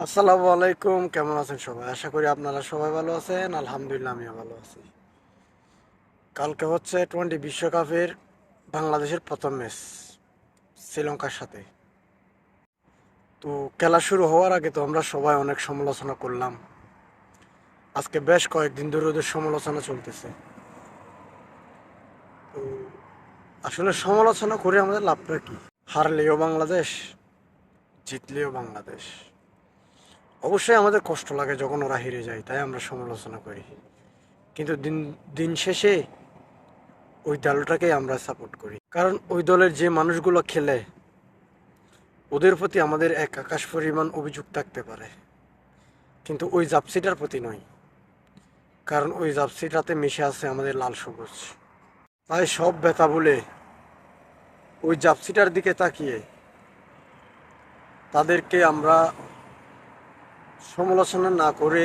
আসসালামু আলাইকুম, কেমন আছেন সবাই? আশা করি আপনারা সবাই ভালো আছেন। আলহামদুলিল্লাহ আমিও ভালো আছি। কালকে হচ্ছে টোয়েন্টি বিশ্বকাপের বাংলাদেশের প্রথম ম্যাচ শ্রীলঙ্কার সাথে। তো খেলা শুরু হওয়ার আগে তো আমরা সবাই অনেক সমালোচনা করলাম। আজকে বেশ কয়েকদিন ধরে ওদের সমালোচনা চলতেছে। তো আসলে সমালোচনা করে আমাদের লাভটা কি? হারলেও বাংলাদেশ, জিতলেও বাংলাদেশ। অবশ্যই আমাদের কষ্ট লাগে যখন ওরা হেরে যায়, তাই আমরা সমালোচনা করি। কিন্তু দিন দিন শেষে ওই দলটাকেই আমরা সাপোর্ট করি, কারণ ওই দলের যে মানুষগুলো খেলে ওদের প্রতি আমাদের এক আকাশ পরিমাণ অভিযোগ থাকতে পারে, কিন্তু ওই জার্সিটার প্রতি নয়। কারণ ওই জার্সিটাতে মিশে আছে আমাদের লাল সবুজ। তাই সব ব্যথা বলে ওই জার্সিটার দিকে তাকিয়ে তাদেরকে আমরা সমালোচনা না করে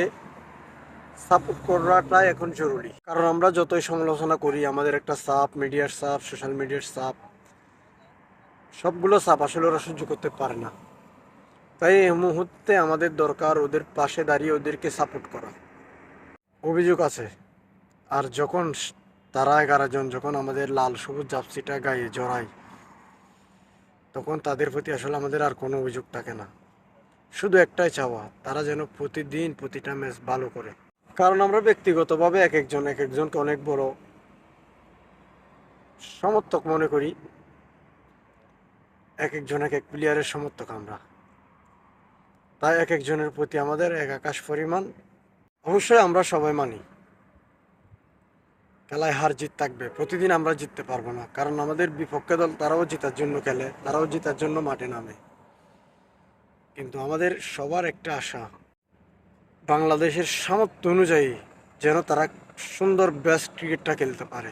সাপোর্ট করাটাই এখন জরুরি। কারণ আমরা যতই সমালোচনা করি, আমাদের একটা চাপ, মিডিয়ার চাপ, সোশ্যাল মিডিয়ার চাপ, সবগুলো চাপ আসলে ওরা সহ্য করতে পারে না। তাই এই মুহূর্তে আমাদের দরকার ওদের পাশে দাঁড়িয়ে ওদেরকে সাপোর্ট করা। অভিযোগ আছে, আর যখন তারা 11 জন যখন আমাদের লাল সবুজ জার্সিটা গায়ে জড়ায়, তখন তাদের প্রতি আসলে আমাদের আর কোনো অভিযোগ থাকে না। শুধু একটাই চাওয়া, তারা যেন প্রতিদিন প্রতিটা ম্যাচ ভালো করে। কারণ আমরা ব্যক্তিগতভাবে এক একজনকে অনেক বড় সমর্থক মনে করি। এক একজন এক এক প্লেয়ারের সমর্থক আমরা। তাই এক একজনের প্রতি আমাদের এক আকাশ পরিমাণ। অবশ্যই আমরা সবাই মানি খেলায় হার জিত থাকবে, প্রতিদিন আমরা জিততে পারবো না, কারণ আমাদের বিপক্ষে দল তারাও জেতার জন্য খেলে, তারাও জেতার জন্য মাঠে নামে। কিন্তু আমাদের সবার একটা আশা, বাংলাদেশের সামর্থ্য অনুযায়ী যেন তারা সুন্দর বেস্ট ক্রিকেটটা খেলতে পারে।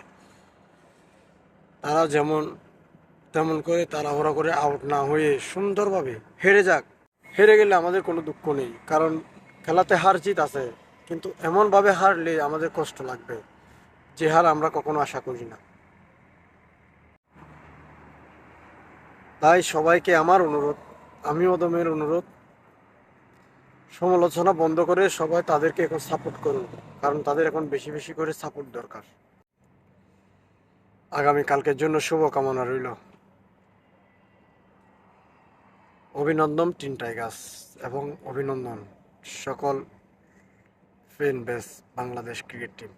তারা যেমন তেমন করে তাড়াহুড়া করে আউট না হয়ে সুন্দরভাবে হেরে যাক। হেরে গেলে আমাদের কোনো দুঃখ নেই, কারণ খেলাতে হার জিত আছে, কিন্তু এমনভাবে হারলে আমাদের কষ্ট লাগবে, যে হার আমরা কখনো আশা করি না। তাই সবাইকে আমার অনুরোধ, আমি অদমের অনুরোধ, সমালোচনা বন্ধ করে সবাই তাদেরকে এখন সাপোর্ট করুন, কারণ তাদের এখন বেশি বেশি করে সাপোর্ট দরকার। আগামীকালকের জন্য শুভকামনা রইল। অভিনন্দন টিম টাইগার্স, এবং অভিনন্দন সকল fan base Bangladesh cricket team.